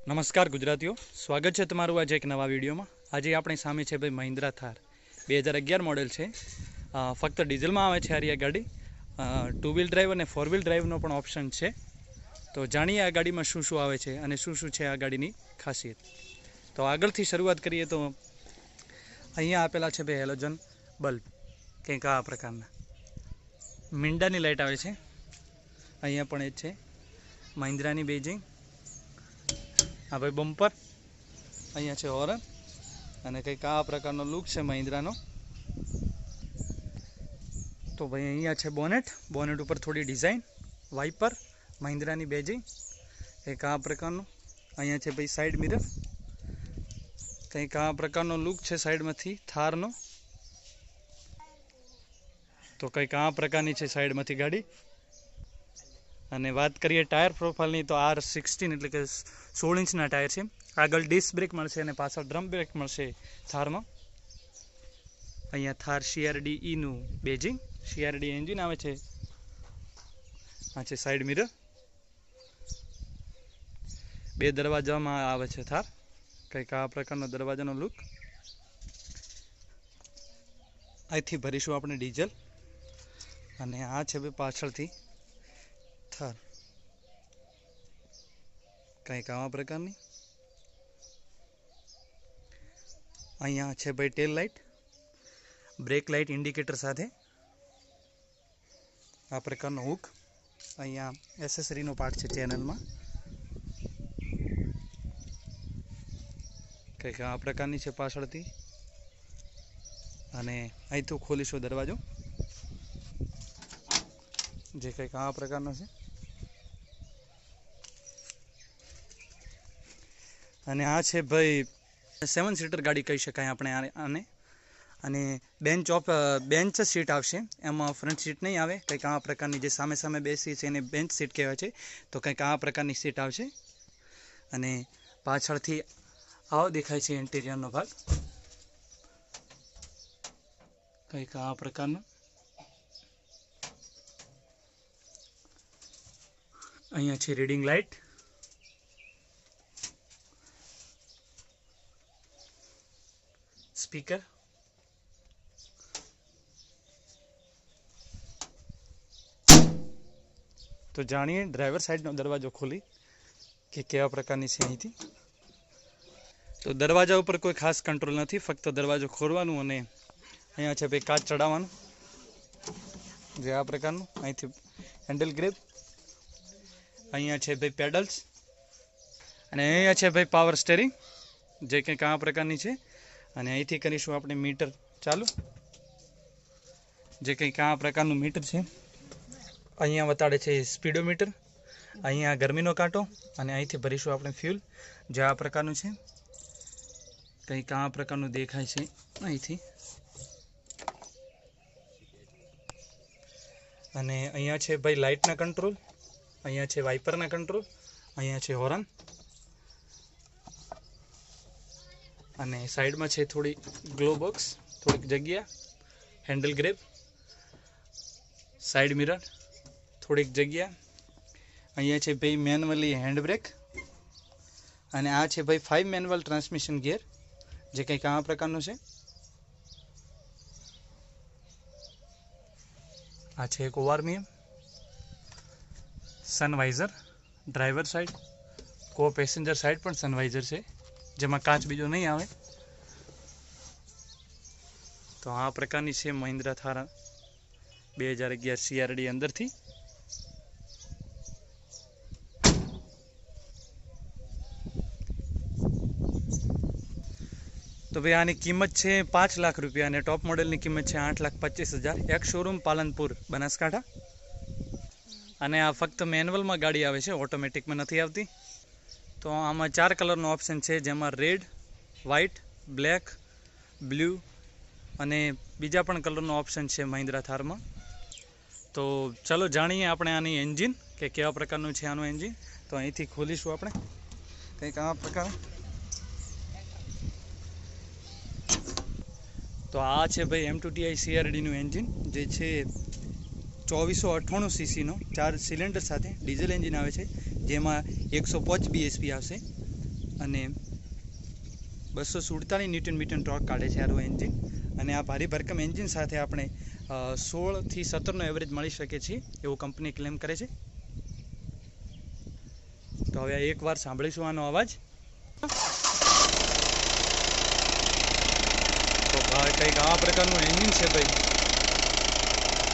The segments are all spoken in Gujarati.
નમસ્કાર ગુજરાતીઓ, સ્વાગત છે તમારું આજે એક નવા વિડીયોમાં। આજે આપણી સામે છે ભાઈ મહિન્દ્રા થાર 2011 મોડેલ છે। ફક્ત ડીઝલમાં આવે છે આ ગાડી। 2 વ્હીલ ડ્રાઈવ અને 4 વ્હીલ ડ્રાઈવનો પણ ઓપ્શન છે। તો જાણીએ આ ગાડીમાં શું શું આવે છે અને શું શું છે આ ગાડીની ખાસિયત। તો આગળથી શરૂઆત કરીએ તો અહીંયા આપેલા છે ભાઈ હેલોજન બલ્બ, કંઈક આ પ્રકારના મીંડાની લાઇટ આવે છે। અહીંયા પણ એ છે મહિન્દ્રાની બેજિંગ। हाँ भाई बम्पर अँ है हॉर्न અને કંઈક આ પ્રકારનો લુક છે મહિન્દ્રાનો। તો ભાઈ અહીંયા છે બોનેટ ઉપર થોડી ડિઝાઇન, વાઇપર મહિન્દ્રાની બેજિંગ, કંઈક આ પ્રકારનું। અહીંયા છે ભાઈ સાઈડ મિરર, કંઈક આ પ્રકારનો લુક છે સાઈડમાંથી થારનો। તો કંઈક આ પ્રકારની છે સાઈડમાંથી ગાડી। અને વાત કરીએ ટાયર પ્રોફાઇલની તો R16 એટલે કે 16 ઇંચના ટાયર છે। આગળ ડિસ્ક બ્રેક મળશે અને પાછળ ડ્રમ બ્રેક મળશે થારમાં। અહીંયા થાર CRDE નું બેજિંગ, CRD એન્જિન આવે છે। આ છે સાઈડ મિરર, 2 દરવાજામાં આવે છે થાર, કંઈક આ પ્રકારનો દરવાજાનો લુક। અહીંથી ભરીશું આપણે ડીઝલ અને આ છે ભાઈ પાછળથી થાર, કંઈક આવા પ્રકારની। અહીંયા છે ભાઈ tail light, brake light indicator સાથે આ પ્રકારનો હુક। અહીંયા એસેસરીનો પાર્ટ છે ચેનલમાં, કંઈક આ પ્રકારની છે પાછળથી। અને અહીંથી ખોલીશું દરવાજો, જે કંઈક આ પ્રકારનો છે। અને આ છે ભાઈ 7 સીટર ગાડી કહી શકાય આપણે આને। અને બેન્ચ સીટ આવશે, એમાં ફ્રન્ટ સીટ નહીં આવે। કંઈક આ પ્રકારની જે સામે સામે બેસી છે એને બેન્ચ સીટ કહેવાય છે। તો કંઈક આ પ્રકારની સીટ આવશે। અને પાછળથી આવો દેખાય છે ઇન્ટિરિયરનો ભાગ, કંઈક આ પ્રકારનો। અહીંયા છે રીડિંગ લાઇટ, સ્પીકર, તો જાણીએ ડ્રાઈવર સાઈડનો દરવાજો ખોલી કે કેવા પ્રકારની છે અહીંથી। તો દરવાજા ઉપર કોઈ ખાસ કંટ્રોલ નથી, ફક્ત દરવાજો ખોલવાનું અને અહીંયા છે ભાઈ કાચ ચડાવવાનું, જે આ પ્રકારનું। અહીંથી હેન્ડલ ગ્રેપ, અહીંયા છે ભાઈ પેડલ્સ, અને અહીંયા છે ભાઈ પાવર સ્ટેરિંગ, જે કંઈક આ પ્રકારની છે। અને અહીંથી કરીશું આપણે મીટર ચાલુ, જે કંઈક આ પ્રકારનું મીટર છે। અહીંયા બતાડે છે સ્પીડોમીટર, અહીંયા ગરમીનો કાંટો, અને અહીંથી ભરીશું આપણે ફ્યુલ, જે આ પ્રકારનું છે, કંઈક આ પ્રકારનું દેખાય છે અહીંથી। અને અહીંયા છે ભાઈ લાઇટના કંટ્રોલ, અહીંયા છે વાઇપરના કંટ્રોલ, અહીંયા છે હોર્ન, અને સાઈડમાં છે થોડી ગ્લો બોક્સ, થોડીક જગ્યા, હેન્ડલ ગ્રેપ, સાઈડ મિરર, થોડીક જગ્યા। અહીંયા છે ભાઈ મેન્યુઅલી હેન્ડ બ્રેક, અને આ છે ભાઈ 5 મેન્યુઅલ ટ્રાન્સમિશન ગિયર, જે કંઈક આ પ્રકારનું છે। આ છે એક ઓઆરમીએમ, સનવાઇઝર, ડ્રાઈવર સાઈડ, કો પેસેન્જર સાઈડ પણ સનવાઇઝર છે, જેમાં કાચ બીજો નહીં આવે। તો આ પ્રકારની છે મહિન્દ્રા થાર 2011 CRD અંદરથી। તો ભાઈ આની કિંમત છે 5 લાખ રૂપિયા અને ટોપ મોડેલની કિંમત છે 8,25,000। એક શોરૂમ પાલનપુર બનાસકાંઠા। અને આ ફક્ત મેન્યુઅલમાં ગાડી આવે છે, ઓટોમેટિકમાં નથી આવતી। તો આમાં 4 કલરનો ઓપ્શન છે, જેમાં રેડ, વ્હાઇટ, બ્લેક, બ્લુ અને બીજા પણ કલરનો ઓપ્શન છે મહિન્દ્રા થારમાં। તો ચલો જાણીએ આપણે આની એન્જિન કે કેવા પ્રકારનું છે આનું એન્જિન। તો અહીંથી ખોલીશું આપણે, કંઈક આ પ્રકાર। તો આ છે ભાઈ M2TI CRD નું એન્જિન, જે છે 2498 સીસીનો 4 સિલિન્ડર સાથે ડીઝલ એન્જિન આવે છે, જેમાં 105 bhp આવશે। અને 247 ન્યૂટન મીટર ટોર્ક કાઢે છે આરું એન્જિન. અને આ ભારે ભરકમ એન્જિન સાથે આપણે 16 થી 17નો એવરેજ મળી શકે છે એવું કંપની ક્લેમ કરે છે. તો હવે એકવાર સાંભળીશું આનો અવાજ. તો ભાઈ કંઈક આ પ્રકારનું એન્જિન છે ભાઈ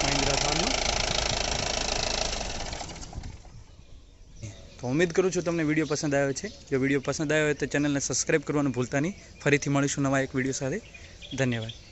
મહિન્દ્રા થારનું. તો ઉમ્મીદ કરું છું તમને વિડીયો પસંદ આવ્યો છે. જો વિડીયો પસંદ આવ્યો હોય તો ચેનલને સબસ્ક્રાઈબ કરવાનું ભૂલતા નહીં. ફરીથી મળીશું નવા એક વિડીયો સાથે. ધન્યવાદ.